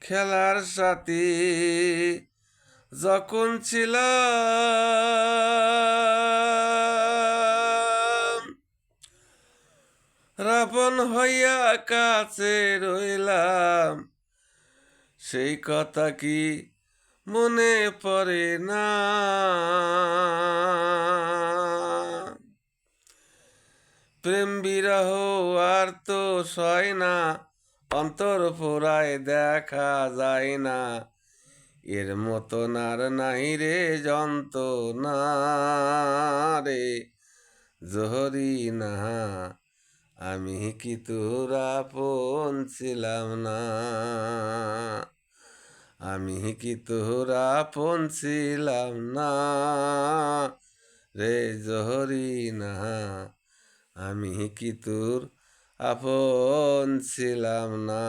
খেলার সাথী যখন ছিলাম, রাবণ হইয়া কাছে রইলাম, সেই কথা কি মনে পড়ে না? প্রেম বিরহ আর তো সয় না, অন্তর পোড়ায় দেখা যায় না, এর মতন আর নাই রে যন্ত্রণা রে জহরি না। আমি কি তোর আপন ছিলাম না? আমি কি তোর আপন ছিলাম না রে জহরি না? আমি কি তোর আপন ছিলাম না?